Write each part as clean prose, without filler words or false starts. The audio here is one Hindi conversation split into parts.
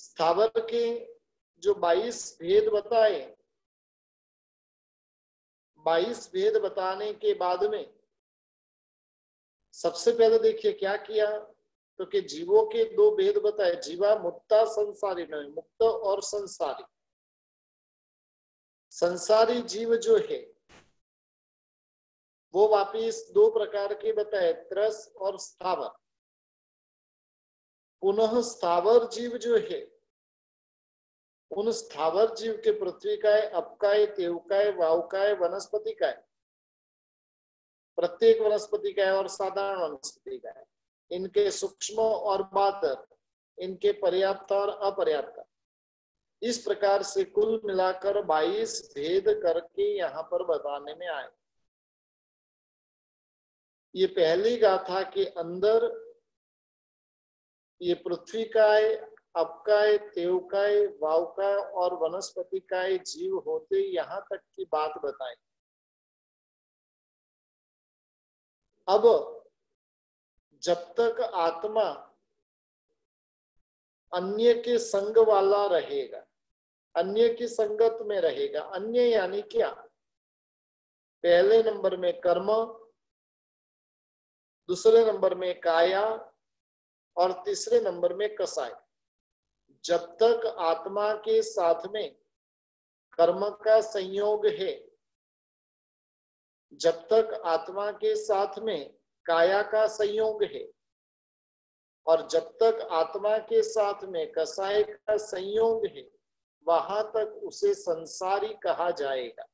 स्थावर के जो 22 भेद बताए, 22 भेद बताने के बाद में सबसे पहले देखिए क्या किया, तो कि जीवों के 2 भेद बताए, जीवा मुक्ता संसारी, नहीं मुक्त और संसारी। संसारी जीव जो है वो वापिस 2 प्रकार के बताए, त्रस और स्थावर। पुनः स्थावर जीव जो है, उन स्थावर जीव के पृथ्वी काय, अपकाय, तेवकाय, वावकाय, वनस्पति काय, प्रत्येक वनस्पति काय और साधारण वनस्पति काय, इनके सूक्ष्म और बादर, इनके पर्याप्त और अपर्याप्त, इस प्रकार से कुल मिलाकर 22 भेद करके यहाँ पर बताने में आए। ये पहली गाथा के अंदर ये पृथ्वी काय, अपकाय, तेवकाय, वावकाय और वनस्पति काय जीव होते यहाँ तक की बात बताई। अब जब तक आत्मा अन्य के संग वाला रहेगा, अन्य की संगत में रहेगा, अन्य यानी क्या, पहले नंबर में कर्म, दूसरे नंबर में काया और तीसरे नंबर में कसाय। जब तक आत्मा के साथ में कर्म का संयोग है, जब तक आत्मा के साथ में काया का संयोग है और जब तक आत्मा के साथ में कसाय का संयोग है, वहां तक उसे संसारी कहा जाएगा।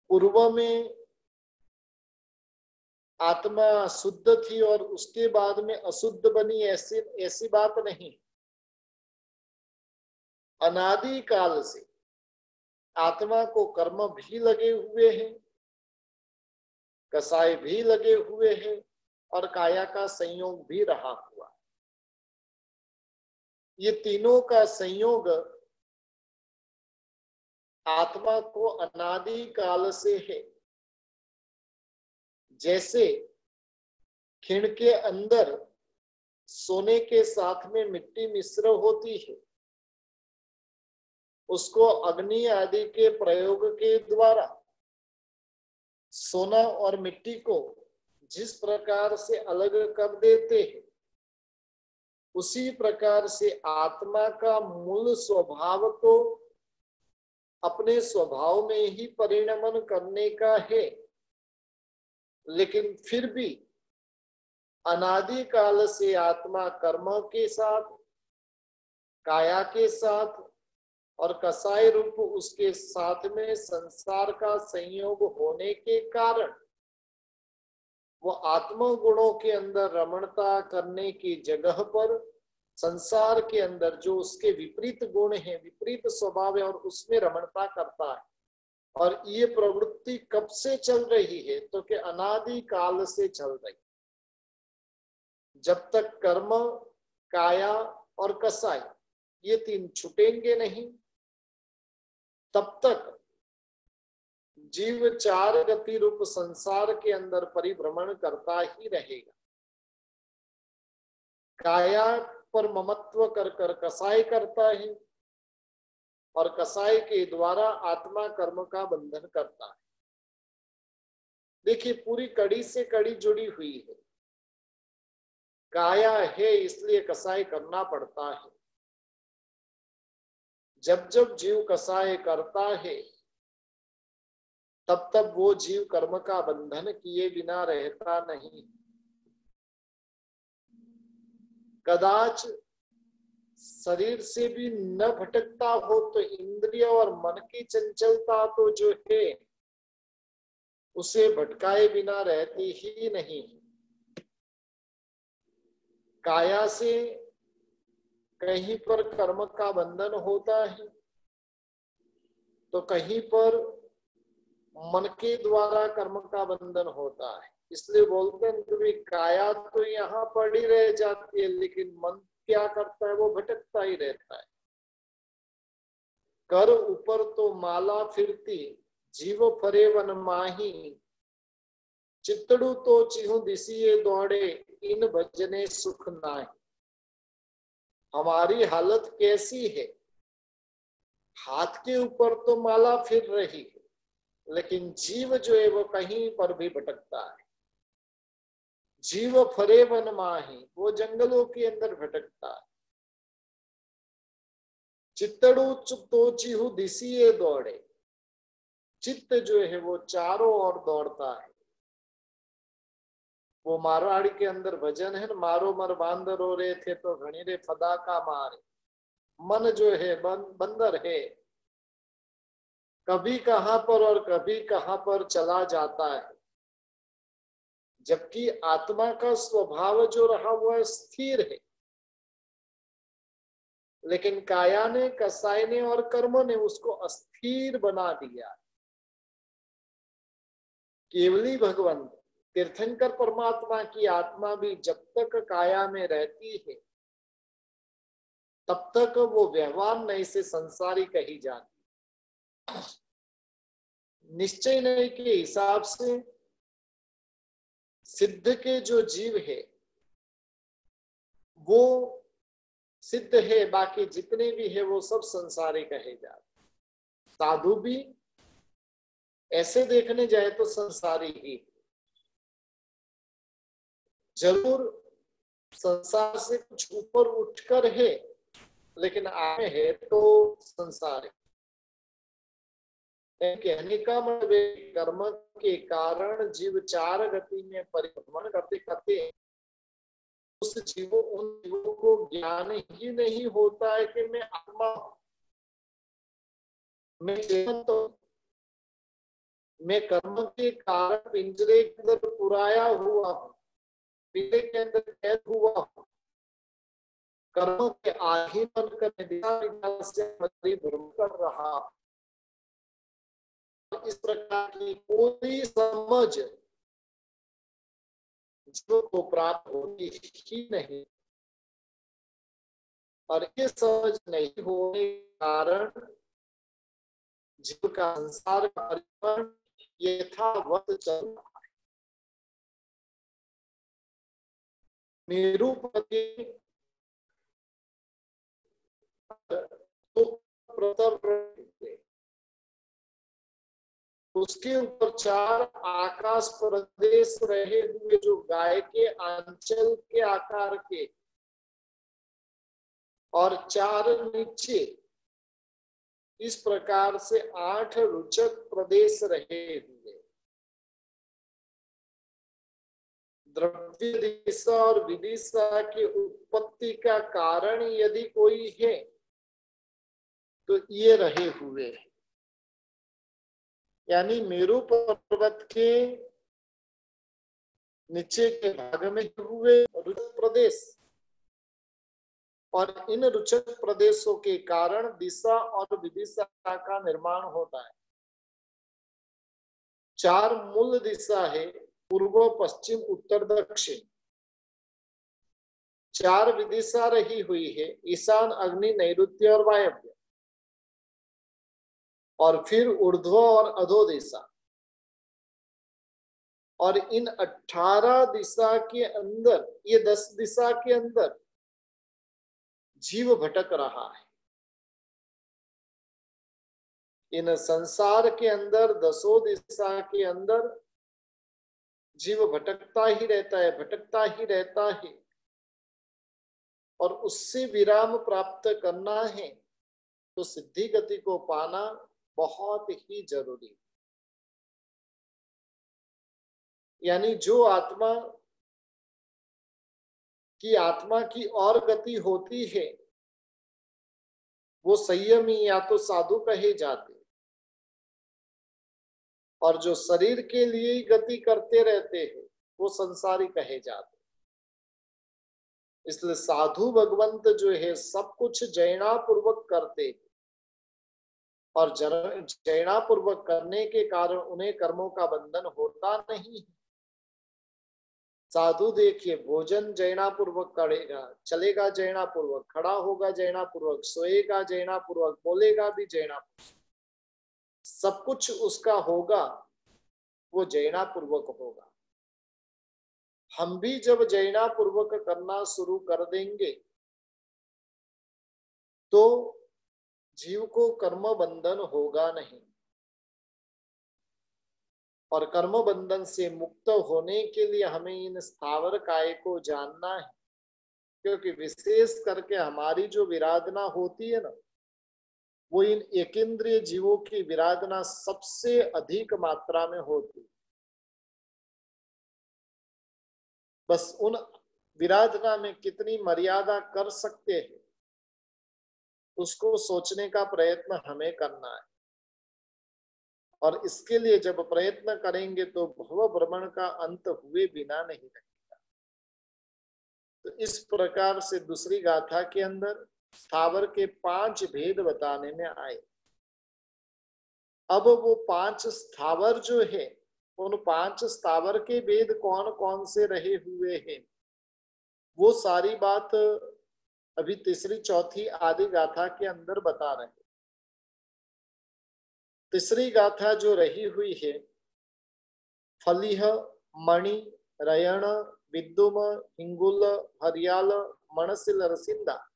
पूर्व में आत्मा शुद्ध थी और उसके बाद में अशुद्ध बनी, ऐसी बात नहीं। अनादि काल से आत्मा को कर्म भी लगे हुए हैं, कसाय भी लगे हुए हैं और काया का संयोग भी रहा हुआ। ये तीनों का संयोग आत्मा को अनादि काल से है। जैसे खिण के अंदर सोने के साथ में मिट्टी मिश्र होती है, उसको अग्नि आदि के प्रयोग के द्वारा सोना और मिट्टी को जिस प्रकार से अलग कर देते हैं, उसी प्रकार से आत्मा का मूल स्वभाव तो अपने स्वभाव में ही परिणमन करने का है, लेकिन फिर भी अनादि काल से आत्मा कर्म के साथ, काया के साथ और कसाय रूप उसके साथ में संसार का संयोग होने के कारण वो आत्म गुणों के अंदर रमणता करने की जगह पर संसार के अंदर जो उसके विपरीत गुण है, विपरीत स्वभाव है, और उसमें रमणता करता है। और ये प्रवृत्ति कब से चल रही है, तो कि अनादि काल से चल रही। जब तक कर्म, काया और कसाय ये 3 छूटेंगे नहीं, तब तक जीव 4 गति रूप संसार के अंदर परिभ्रमण करता ही रहेगा। काया पर ममत्व कर कर कसाय करता है और कसाय के द्वारा आत्मा कर्म का बंधन करता है। देखिए पूरी कड़ी से कड़ी जुड़ी हुई है। काया है इसलिए कसाय करना पड़ता है। जब जब जीव कसाय करता है तब तब वो जीव कर्म का बंधन किए बिना रहता नहीं। कदाच शरीर से भी न भटकता हो तो इंद्रिय और मन की चंचलता तो जो है उसे भटकाए बिना रहती ही नहीं। काया से कहीं पर कर्म का बंधन होता है तो कहीं पर मन के द्वारा कर्म का बंधन होता है। इसलिए बोलते हैं कि काया तो यहाँ पड़ी रह जाती है, लेकिन मन क्या करता है, वो भटकता ही रहता है। कर ऊपर तो माला फिरती, जीव फरे वन माही, चितड़ू तो चिहु दिसिए दौड़े, इन भजने सुख नाहि। हमारी हालत कैसी है? हाथ के ऊपर तो माला फिर रही है, लेकिन जीव जो है वो कहीं पर भी भटकता है। जीव फरे वन माही, वो जंगलों के अंदर भटकता है। चित्तड़ू तो चिहु दिसिए दौड़े, चित्त जो है वो चारों ओर दौड़ता है। वो मारवाड़ी के अंदर भजन है, मारो मर बांदर हो रहे थे तो घनी रे फदा का मारे। मन जो है बंदर है, कभी कहां पर और कभी कहां पर चला जाता है। जबकि आत्मा का स्वभाव जो रहा वह स्थिर है, लेकिन काया ने, कसाई ने और कर्म ने उसको अस्थिर बना दिया। केवली भगवंत तीर्थंकर परमात्मा की आत्मा भी जब तक काया में रहती है तब तक वो व्यवहार नहीं से संसारी कही जाती। निश्चय नहीं के हिसाब से सिद्ध के जो जीव है वो सिद्ध है, बाकी जितने भी है वो सब संसारी कहे जाते। साधु भी ऐसे देखने जाए तो संसारी ही, जरूर संसार से कुछ ऊपर उठकर है, लेकिन आए है तो संसारी। कहने का मतलब कर्म के कारण जीव चार गति में परिभ्रमण करते करते उन जीवों को ज्ञान ही नहीं होता है कि मैं आत्मा, मैं चेतन, तो मैं कर्म के कारण पिंजरे के अंदर पुराया हुआ हूँ, पिंजरे के अंदर कैद हुआ हूँ, कर्म के आधीन बनकर दिशा से भ्रमण कर रहा। इस प्रकार की कोई समझ जीव को प्राप्त होती ही नहीं, और ये समझ नहीं होने के कारण जीव का संसार का परिवर्तन यथावत चल रहा है। निरूपति उसके ऊपर चार आकाश प्रदेश रहे हुए जो गाय के आंचल के आकार के, और चार नीचे, इस प्रकार से 8 रुचक प्रदेश रहे हुए। द्रव्य दिशा और विदिशा की उत्पत्ति का कारण यदि कोई है तो ये रहे हुए, यानी मेरू पर्वत के नीचे के भाग में हुए रुचक प्रदेश, और इन रुचक प्रदेशों के कारण दिशा और विदिशा का निर्माण होता है। 4 मूल दिशा है, पूर्व पश्चिम उत्तर दक्षिण। 4 विदिशा रही हुई है, ईशान अग्नि नैऋत्य और वायव्य, और फिर ऊर्ध्व और अधो दिशा। और इन 18 दिशा के अंदर, ये 10 दिशा के अंदर जीव भटक रहा है। इन संसार के अंदर 10 दिशा के अंदर जीव भटकता ही रहता है, भटकता ही रहता है, और उससे विराम प्राप्त करना है तो सिद्धि गति को पाना बहुत ही जरूरी। यानी जो आत्मा की और गति होती है वो संयमी या तो साधु कहे जाते, और जो शरीर के लिए ही गति करते रहते हैं वो संसारी कहे जाते। इसलिए साधु भगवंत जो है सब कुछ जैना पूर्वक करते, और जैना पूर्वक करने के कारण उन्हें कर्मों का बंधन होता नहीं। साधु देखिए, भोजन जैना पूर्वक करेगा, चलेगा जैना पूर्वक, खड़ा होगा जैना पूर्वक, सोएगा जैना पूर्वक, बोलेगा भी जैना पूर्वक, सब कुछ उसका होगा वो जैना पूर्वक होगा। हम भी जब जैना पूर्वक करना शुरू कर देंगे तो जीव को कर्म बंधन होगा नहीं। और कर्म बंधन से मुक्त होने के लिए हमें इन स्थावर काय को जानना है, क्योंकि विशेष करके हमारी जो विराधना होती है ना, वो इन एकेंद्रिय जीवों की विराधना सबसे अधिक मात्रा में होती है। बस उन विराधना में कितनी मर्यादा कर सकते हैं, उसको सोचने का प्रयत्न हमें करना है। और इसके लिए जब प्रयत्न करेंगे तो भव भ्रमण का अंत हुए बिना नहीं रहेगा। तो इस प्रकार से दूसरी गाथा के अंदर स्थावर के 5 भेद बताने में आए। अब वो 5 स्थावर जो है, उन 5 स्थावर के भेद कौन कौन से रहे हुए हैं, वो सारी बात अभी तीसरी चौथी आदि गाथा के अंदर बता रहे। तीसरी गाथा जो रही हुई है, फलिह, मणि, रयण, विद्युम, हिंगुल, हरियाल, मणसिल, रसिंदा,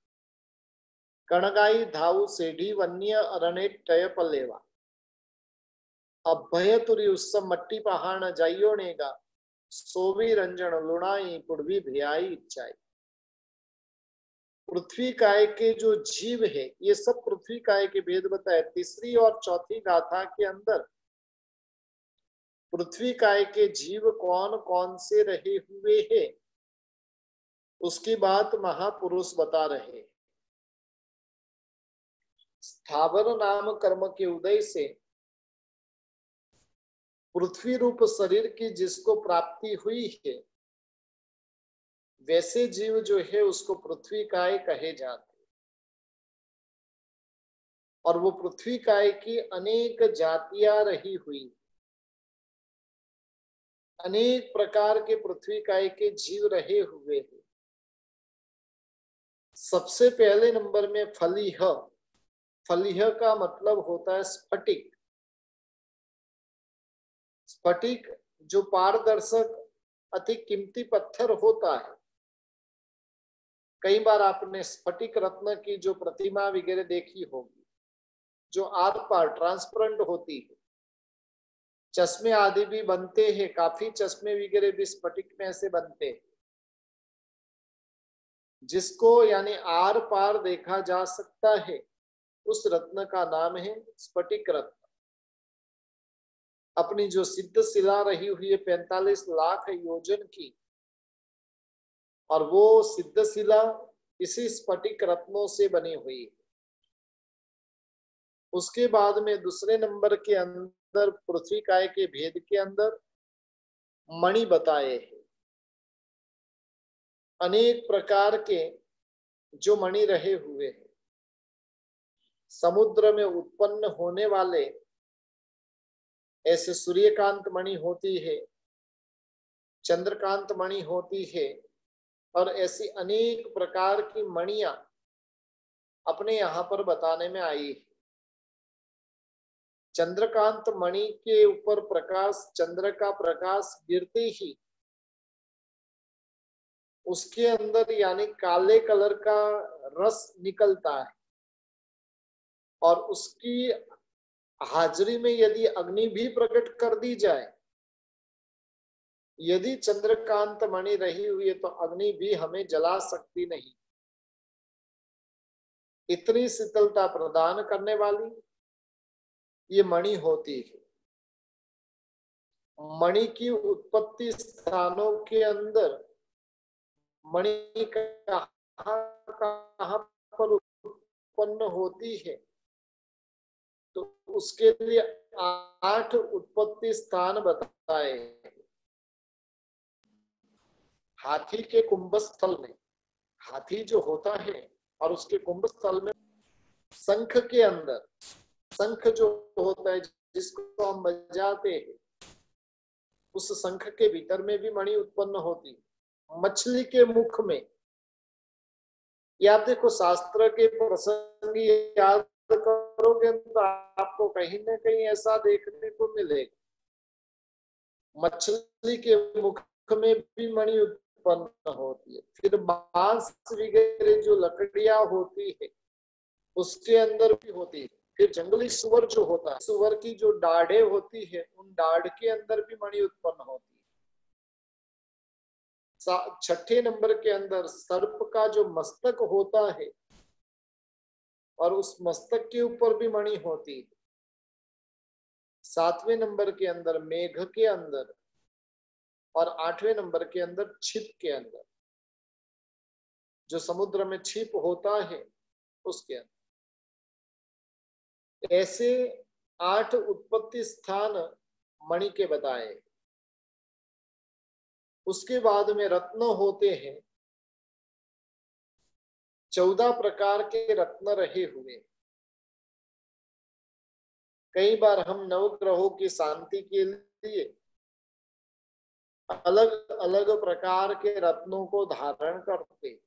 कणगाई, धाऊ, सेढ़ी, वन्य, अरणेट, टय, पलेवा, अभय तुरी उत्सव मट्टी पहाड़ जाइयोनेगा, सोवी रंजन लुणाई पुड़वी भियाई इच्छाई। पृथ्वी काय के जो जीव है, ये सब पृथ्वी काय के भेद बताए। तीसरी और चौथी गाथा के अंदर पृथ्वी काय के जीव कौन कौन से रहे हुए हैं, उसकी बात महापुरुष बता रहे। स्थावर नाम कर्म के उदय से पृथ्वी रूप शरीर की जिसको प्राप्ति हुई है, वैसे जीव जो है उसको पृथ्वी काय कहे जाते। और वो पृथ्वी काय की अनेक जातियां रही हुई, अनेक प्रकार के पृथ्वी काय के जीव रहे हुए हैं। सबसे पहले नंबर में फलिह। फलिह का मतलब होता है स्फटिक। स्फटिक जो पारदर्शक अति कीमती पत्थर होता है। कई बार आपने स्फटिक रत्न की जो प्रतिमा वगैरह देखी होगी, जो आर पार ट्रांसपेरेंट होती है। चश्मे आदि भी बनते हैं, काफी चश्मे वगैरह भी स्फटिक में से बनते हैं, जिसको यानी आर पार देखा जा सकता है। उस रत्न का नाम है स्फटिक रत्न। अपनी जो सिद्ध शिला रही हुई है 45 लाख योजन की, और वो सिद्ध शिला इसी स्फटिक रत्नों से बनी हुई है। उसके बाद में दूसरे नंबर के अंदर पृथ्वी काय के भेद के अंदर मणि बताए हैं। अनेक प्रकार के जो मणि रहे हुए हैं, समुद्र में उत्पन्न होने वाले ऐसे सूर्यकांत मणि होती है, चंद्रकांत मणि होती है, और ऐसी अनेक प्रकार की मणियां अपने यहाँ पर बताने में आई है। चंद्रकांत मणि के ऊपर प्रकाश, चंद्र का प्रकाश गिरते ही उसके अंदर यानी काले कलर का रस निकलता है, और उसकी हाजिरी में यदि अग्नि भी प्रकट कर दी जाए, यदि चंद्रकांत मणि रही हुई है तो अग्नि भी हमें जला सकती नहीं। इतनी शीतलता प्रदान करने वाली ये मणि होती है। मणि की उत्पत्ति स्थानों के अंदर मणि कहाँ पर उत्पन्न होती है, तो उसके लिए 8 उत्पत्ति स्थान बताए। हाथी के कुंभस्थल में, हाथी जो होता है और उसके कुंभस्थल में शंख के अंदर, शंख जो होता है जिसको हम बजाते हैं, उस शंख के भीतर में भी मणि उत्पन्न होती है। मछली के मुख में, या देखो शास्त्र के प्रसंग याद करोगे तो आपको कहीं ना कहीं ऐसा देखने को मिलेगा। मछली के मुख में भी मणि उत्पन्न होती है। फिर बांस वगैरह जो लकड़ियां होती है, उसके अंदर भी होती है। फिर जंगली सुअर जो होता है, सुअर की जो दाढ़े होती है, उन दाढ़ के अंदर भी मणि उत्पन्न होती है। छठे नंबर के अंदर सर्प का जो मस्तक होता है और उस मस्तक के ऊपर भी मणि होती है। सातवें नंबर के अंदर मेघ के अंदर और आठवें नंबर के अंदर छिप के अंदर, जो समुद्र में छिप होता है उसके अंदर। ऐसे 8 उत्पत्ति स्थान मणि के बताए। उसके बाद में रत्न होते हैं, 14 प्रकार के रत्न रहे हुए। कई बार हम नवग्रहों की शांति के लिए अलग अलग प्रकार के रत्नों को धारण करते।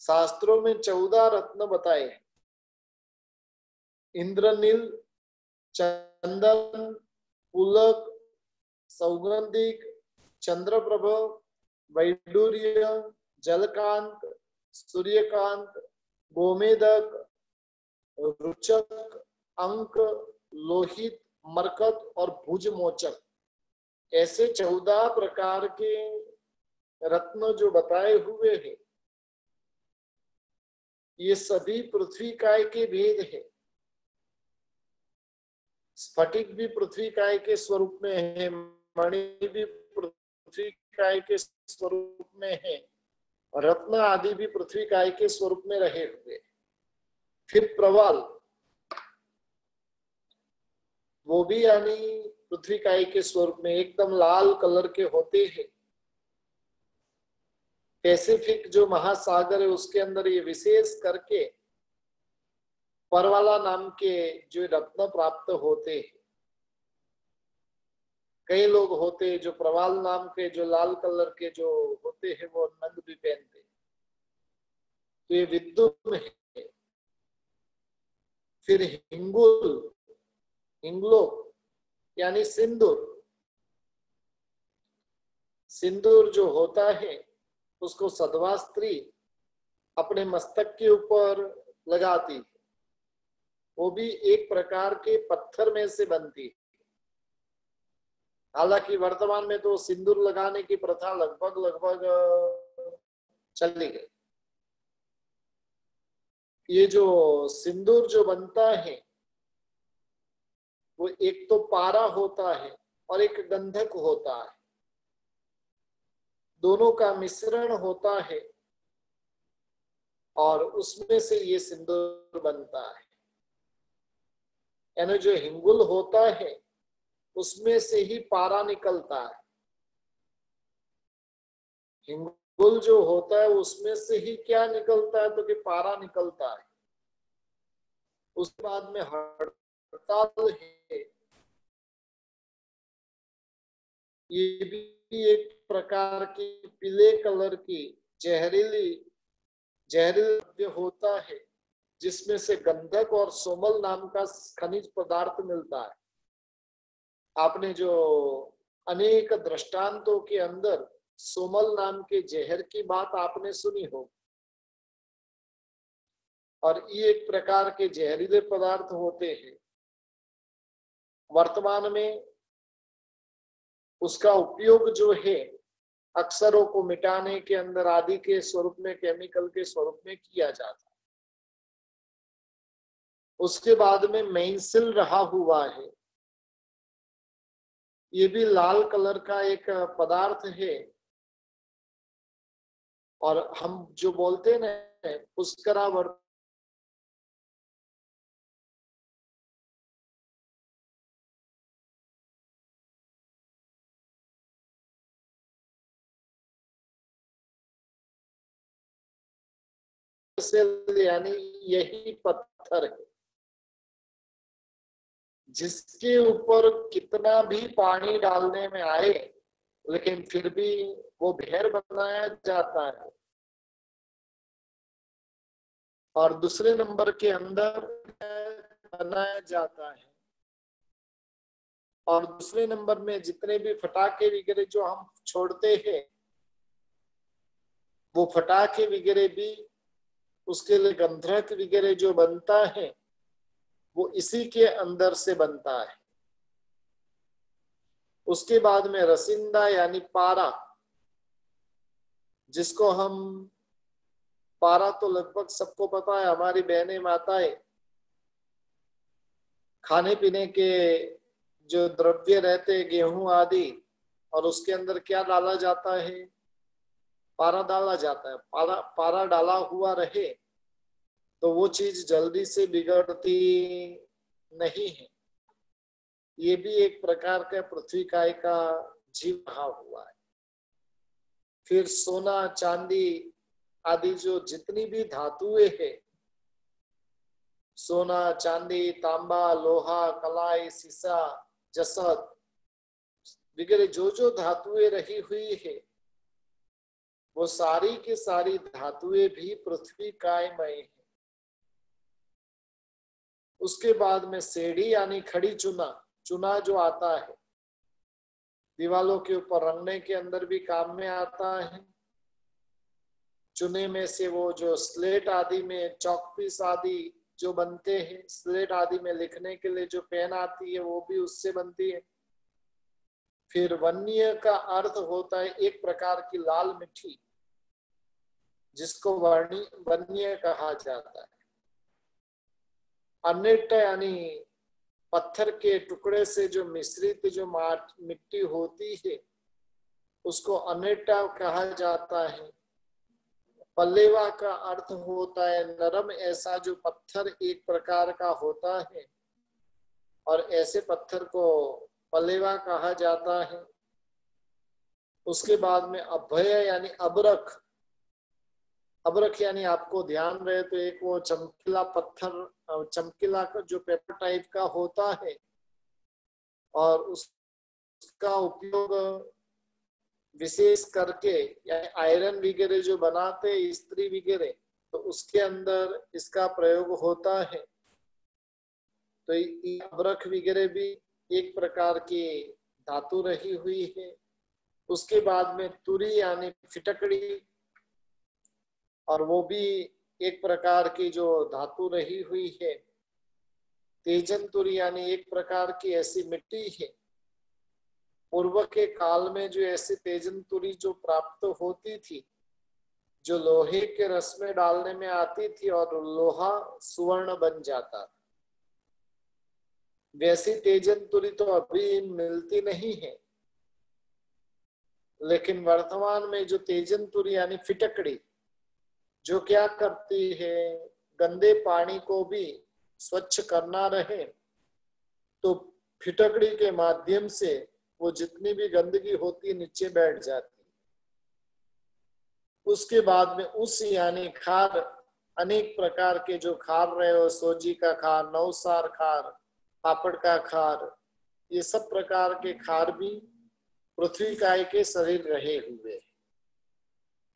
शास्त्रों में 14 रत्न बताए हैं। इंद्रनील, चंदन, पुलक, सौगंधिक, चंद्रप्रभ, वैडूर्य, जलकांत, सूर्यकांत, गोमेदक, रुचक, अंक, लोहित, मरकत और भुजमोचक। ऐसे 14 प्रकार के रत्न जो बताए हुए हैं, ये सभी पृथ्वी काय के भेद है। स्फटिक भी पृथ्वी काय के स्वरूप में है, मणि भी पृथ्वी काय के स्वरूप में है, रत्न आदि भी पृथ्वी काय के स्वरूप में रहे हुए। फिर प्रवाल, वो भी यानी पृथ्वी काय के स्वरूप में एकदम लाल कलर के होते हैं। पैसिफिक जो महासागर है उसके अंदर ये विशेष करके परवाला नाम के जो रत्न प्राप्त होते हैं। कई लोग होते जो प्रवाल नाम के जो लाल कलर के जो होते हैं वो नग भी पहनते, तो ये विद्युत में है। फिर हिंगुल, हिंगलो यानी सिंदूर, सिंदूर जो होता है उसको सधवा स्त्री अपने मस्तक के ऊपर लगाती है। वो भी एक प्रकार के पत्थर में से बनती है। हालांकि वर्तमान में तो सिंदूर लगाने की प्रथा लगभग चली गई। ये जो सिंदूर जो बनता है वो एक तो पारा होता है और एक गंधक होता है, दोनों का मिश्रण होता है और उसमें से ये सिंदूर बनता है। यानी जो हिंगुल होता है उसमें से ही पारा निकलता है। हिंगुल जो होता है उसमें से ही क्या निकलता है, तो कि पारा निकलता है। उसके बाद में हड़ताल है, ये भी एक प्रकार की पीले कलर की जहरीली होता है, जिसमें से गंधक और सोमल नाम का खनिज पदार्थ मिलता है। आपने जो अनेक दृष्टांतों के अंदर सोमल नाम के जहर की बात आपने सुनी हो, और ये एक प्रकार के जहरीले पदार्थ होते हैं। वर्तमान में उसका उपयोग जो है अक्षरों को मिटाने के अंदर आदि के स्वरूप में, केमिकल के स्वरूप में किया जाता है। उसके बाद में मेंसिल रहा हुआ है, ये भी लाल कलर का एक पदार्थ है। और हम जो बोलते हैं ना पुष्करावर्त, यानी यही पत्थर है जिसके ऊपर कितना भी पानी डालने में आए लेकिन फिर भी वो भेर बनाया जाता है। और दूसरे नंबर के अंदर बनाया जाता है। और दूसरे नंबर में जितने भी फटाके वगैरह जो हम छोड़ते हैं, वो फटाके वगैरह भी उसके लिए गंधक वगैरह जो बनता है वो इसी के अंदर से बनता है। उसके बाद में रसिंदा यानी पारा, जिसको हम पारा तो लगभग सबको पता है, हमारी बहनें माताएं खाने पीने के जो द्रव्य रहते गेहूं आदि, और उसके अंदर क्या डाला जाता है, पारा डाला जाता है। पारा डाला हुआ रहे तो वो चीज जल्दी से बिगड़ती नहीं है। ये भी एक प्रकार का पृथ्वी काय का जीव रहा हुआ है। फिर सोना चांदी आदि जो जितनी भी धातुएं है, सोना चांदी तांबा लोहा कलाई सीसा जसत वगैरह जो जो धातुएं रही हुई है, वो सारी की सारी धातुएं भी पृथ्वी कायमय है। उसके बाद में सेढ़ी यानी खड़ी चुना, चुना जो आता है दीवालों के ऊपर रंगने के अंदर भी काम में आता है। चुने में से वो जो स्लेट आदि में चौक पीस आदि जो बनते हैं, स्लेट आदि में लिखने के लिए जो पेन आती है वो भी उससे बनती है। फिर वन्य का अर्थ होता है एक प्रकार की लाल मिट्टी, जिसको वन्य कहा जाता है। अन्यट यानी पत्थर के टुकड़े से जो मिश्रित जो मिट्टी होती है उसको अन्यटा कहा जाता है। पल्लेवा का अर्थ होता है नरम, ऐसा जो पत्थर एक प्रकार का होता है, और ऐसे पत्थर को पल्लेवा कहा जाता है। उसके बाद में अभय यानी अबरख, अबरख यानी आपको ध्यान रहे तो एक वो चमकीला पत्थर, चमकीला जो पेपर टाइप का होता है, और उसका उपयोग विशेष करके यानी आयरन वगैरह जो बनाते हैं स्त्री वगैरह, तो उसके अंदर इसका प्रयोग होता है। तो अबरख वगैरह भी एक प्रकार की धातु रही हुई है। उसके बाद में तुरी यानी फिटकड़ी, और वो भी एक प्रकार की जो धातु रही हुई है। तेजन तुरी यानी एक प्रकार की ऐसी मिट्टी है। पूर्व के काल में जो ऐसी तेजन तुरी जो प्राप्त होती थी, जो लोहे के रस में डालने में आती थी और लोहा सुवर्ण बन जाता था, वैसी तेजन तुरी तो अभी मिलती नहीं है। लेकिन वर्तमान में जो तेजन तुरी यानी फिटकड़ी जो क्या करती है, गंदे पानी को भी स्वच्छ करना रहे तो फिटकड़ी के माध्यम से वो जितनी भी गंदगी होती है नीचे बैठ जाती है। उसके बाद में उस यानी खार, अनेक प्रकार के जो खार रहे हो, सोजी का खार, नौसार खार, पापड़ का खार, ये सब प्रकार के खार भी पृथ्वी काय के शरीर रहे हुए।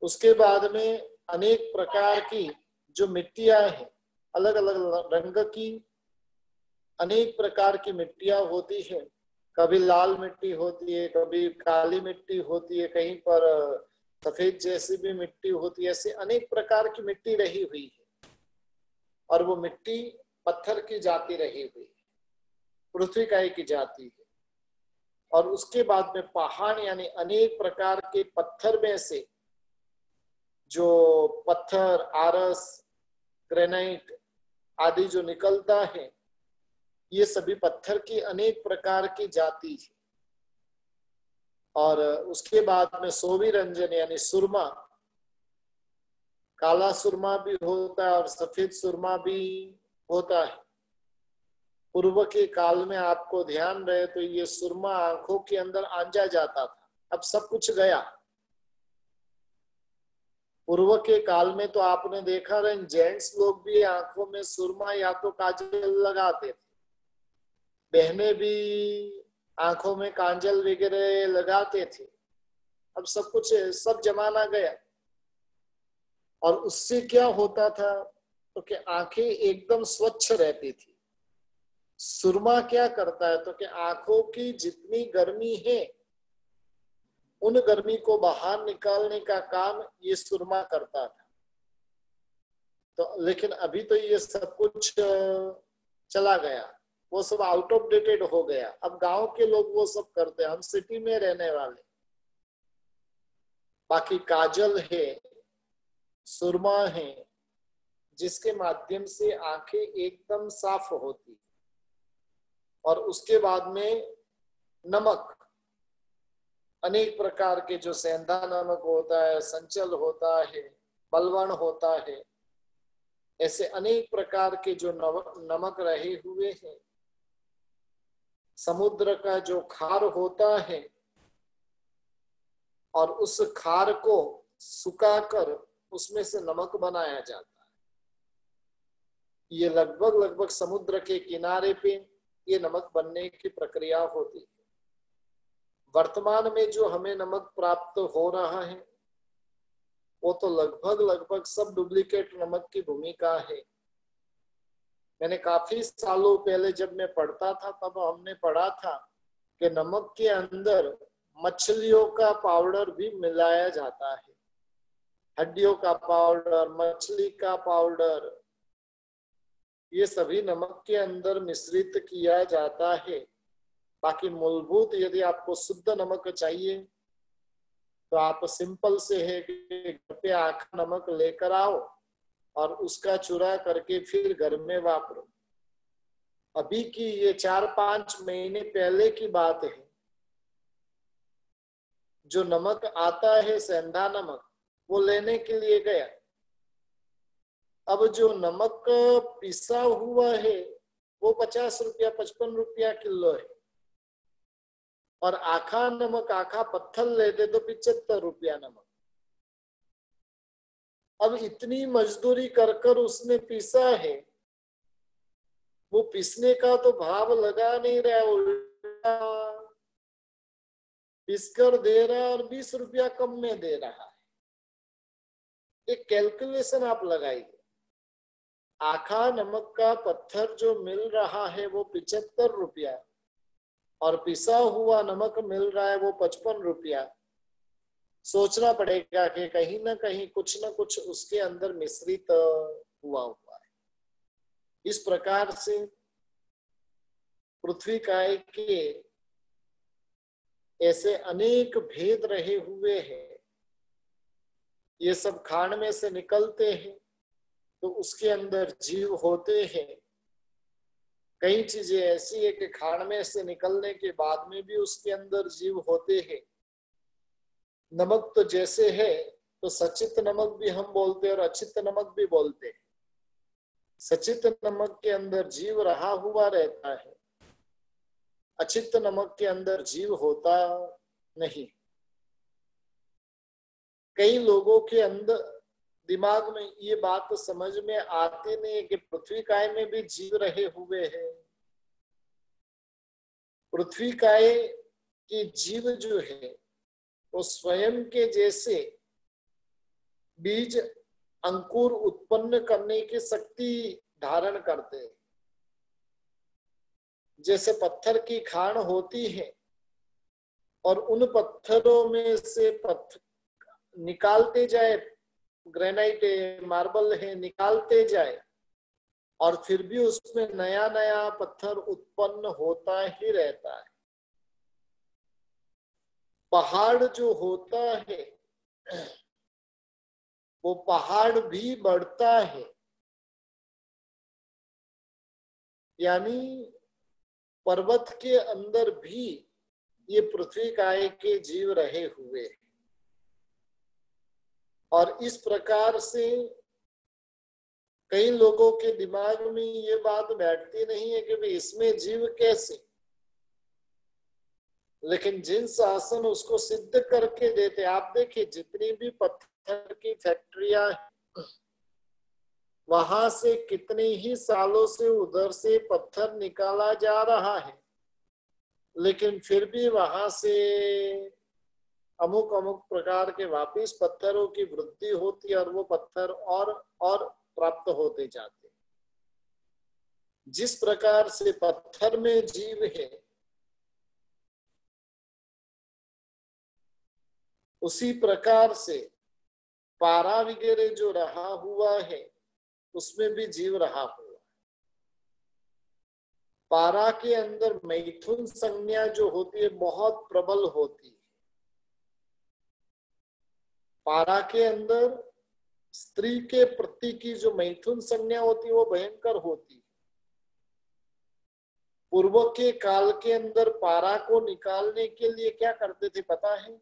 उसके बाद में अनेक प्रकार की जो मिट्टियां हैं, अलग अलग रंग की अनेक प्रकार की मिट्टियां होती है। कभी लाल मिट्टी होती है, कभी काली मिट्टी होती है, कहीं पर सफेद जैसी भी मिट्टी होती है। ऐसे अनेक प्रकार की मिट्टी रही हुई है, और वो मिट्टी पत्थर की जाती रही हुई है, पृथ्वी काय की जाती है। और उसके बाद में पहाड़ यानी अनेक प्रकार के पत्थर में से जो पत्थर आरस ग्रेनाइट आदि जो निकलता है, ये सभी पत्थर की अनेक प्रकार की जाति है। और उसके बाद में सोवी रंजन यानी सुरमा, काला सुरमा भी होता है और सफेद सुरमा भी होता है। पूर्व के काल में आपको ध्यान रहे तो ये सुरमा आंखों के अंदर आंजा जाता था, अब सब कुछ गया। पूर्व के काल में तो आपने देखा रहे जेंट्स लोग भी आंखों में सुरमा या तो काजल लगाते थे, बहनें भी आंखों में कांजल वगैरह लगाते थे। अब सब कुछ, सब जमाना गया। और उससे क्या होता था तो कि आंखें एकदम स्वच्छ रहती थी। सुरमा क्या करता है तो कि आंखों की जितनी गर्मी है उन गर्मी को बाहर निकालने का काम ये सुरमा करता था। तो लेकिन अभी तो ये सब कुछ चला गया, वो सब आउट ऑफ डेटेड हो गया। अब गांव के लोग वो सब करते हैं, हम सिटी में रहने वाले। बाकी काजल है, सुरमा है, जिसके माध्यम से आंखें एकदम साफ होती, और उसके बाद में नमक, अनेक प्रकार के, जो सेंधा नमक होता है, संचल होता है, बलवण होता है, ऐसे अनेक प्रकार के जो नमक रहे हुए हैं। समुद्र का जो खार होता है, और उस खार को सुखाकर उसमें से नमक बनाया जाता है। ये लगभग लगभग समुद्र के किनारे पे ये नमक बनने की प्रक्रिया होती है। वर्तमान में जो हमें नमक प्राप्त हो रहा है, वो तो लगभग लगभग सब डुप्लीकेट नमक की भूमिका है। मैंने काफी सालों पहले जब मैं पढ़ता था, तब हमने पढ़ा था कि नमक के अंदर मछलियों का पाउडर भी मिलाया जाता है। हड्डियों का पाउडर, मछली का पाउडर, ये सभी नमक के अंदर मिश्रित किया जाता है। बाकी मूलभूत यदि आपको शुद्ध नमक चाहिए तो आप सिंपल से है कि घर पे आखा नमक लेकर आओ और उसका चूरा करके फिर घर में वापरो। अभी की ये 4-5 महीने पहले की बात है। जो नमक आता है सेंधा नमक, वो लेने के लिए गया। अब जो नमक पिसा हुआ है वो 50 रुपया 55 रुपया किलो है, और आखा नमक, आखा पत्थर लेते तो 75 रुपया नमक। अब इतनी मजदूरी कर कर उसने पीसा है, वो पीसने का तो भाव लगा नहीं रहा, उल्टा पीसकर दे रहा है और 20 रुपया कम में दे रहा है। एक कैलकुलेशन आप लगाइए, आखा नमक का पत्थर जो मिल रहा है वो 75 रुपया, और पिसा हुआ नमक मिल रहा है वो 55 रुपया। सोचना पड़ेगा कि कहीं ना कहीं कुछ ना कुछ उसके अंदर मिश्रित हुआ है। इस प्रकार से पृथ्वी काय के ऐसे अनेक भेद रहे हुए हैं। ये सब खान में से निकलते हैं तो उसके अंदर जीव होते हैं। कई चीजें ऐसी है कि खान में से निकलने के बाद में भी उसके अंदर जीव होते हैं। नमक तो जैसे है तो सचित नमक भी हम बोलते हैं और अचित नमक भी बोलते हैं। सचित नमक के अंदर जीव रहा हुआ रहता है, अचित नमक के अंदर जीव होता नहीं। कई लोगों के अंदर दिमाग में ये बात समझ में आती नहीं है कि पृथ्वी काय में भी जीव रहे हुए हैं। पृथ्वी काय की जीव जो है वो स्वयं के जैसे बीज अंकुर उत्पन्न करने की शक्ति धारण करते हैं। जैसे पत्थर की खान होती है और उन पत्थरों में से पत्थर निकालते जाए, ग्रेनाइट है, मार्बल है, निकालते जाए, और फिर भी उसमें नया नया पत्थर उत्पन्न होता ही रहता है। पहाड़ जो होता है वो पहाड़ भी बढ़ता है, यानी पर्वत के अंदर भी ये पृथ्वी काय के जीव रहे हुए हैं। और इस प्रकार से कई लोगों के दिमाग में ये बात बैठती नहीं है कि भाई इसमें जीव कैसे, लेकिन जिन शासन उसको सिद्ध करके देते। आप देखिए जितनी भी पत्थर की फैक्ट्रियां, वहां से कितने ही सालों से उधर से पत्थर निकाला जा रहा है, लेकिन फिर भी वहां से अमुक अमुक प्रकार के वापिस पत्थरों की वृद्धि होती है और वो पत्थर और प्राप्त होते जाते। जिस प्रकार से पत्थर में जीव है, उसी प्रकार से पारा वगैरह जो रहा हुआ है उसमें भी जीव रहा हुआ। पारा के अंदर मैथुन संज्ञा जो होती है बहुत प्रबल होती है। पारा के अंदर स्त्री के प्रति की जो मैथुन संज्ञा होती है वो भयंकर होती है। पूर्व के काल के अंदर पारा को निकालने के लिए क्या करते थे पता है?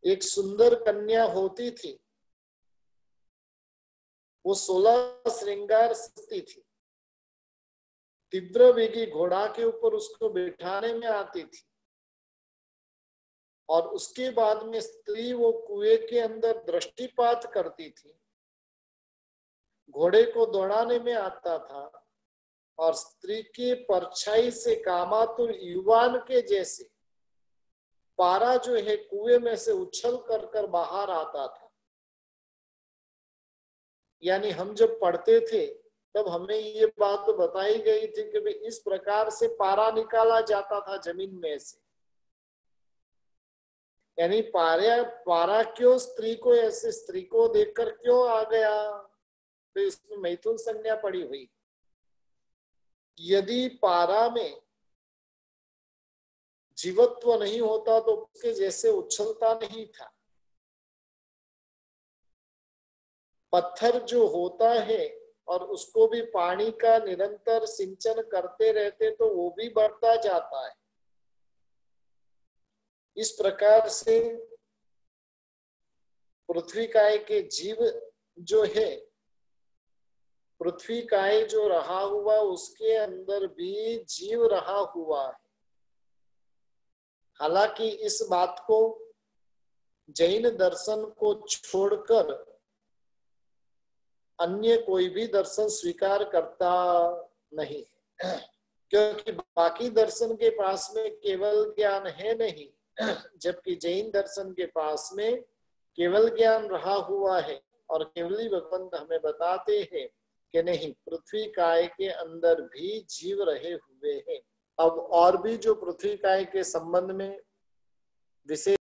एक सुंदर कन्या होती थी, वो 16 श्रृंगार सजती थी, तीव्र वेगी घोड़ा के ऊपर उसको बिठाने में आती थी, और उसके बाद में स्त्री वो कुएं के अंदर दृष्टिपात करती थी, घोड़े को दौड़ाने में आता था, और स्त्री के परछाई से कामातुर युवान के जैसे पारा जो है कुएं में से उछल कर कर बाहर आता था। यानी हम जब पढ़ते थे तब हमें ये बात बताई गई थी कि इस प्रकार से पारा निकाला जाता था जमीन में से। यानी पारा क्यों स्त्री को ऐसे, स्त्री को देखकर क्यों आ गया, तो इसमें मैथुन संज्ञा पड़ी हुई। यदि पारा में जीवत्व नहीं होता तो उसके जैसे उछलता नहीं था। पत्थर जो होता है और उसको भी पानी का निरंतर सिंचन करते रहते तो वो भी बढ़ता जाता है। इस प्रकार से पृथ्वी काय के जीव जो है, पृथ्वी काय जो रहा हुआ उसके अंदर भी जीव रहा हुआ है। हालांकि इस बात को जैन दर्शन को छोड़कर अन्य कोई भी दर्शन स्वीकार करता नहीं, क्योंकि बाकी दर्शन के पास में केवल ज्ञान है नहीं, जबकि जैन दर्शन के पास में केवल ज्ञान रहा हुआ है। और केवली भगवंत हमें बताते हैं कि नहीं, पृथ्वी काय के अंदर भी जीव रहे हुए हैं। अब और भी जो पृथ्वी काय के संबंध में विशेष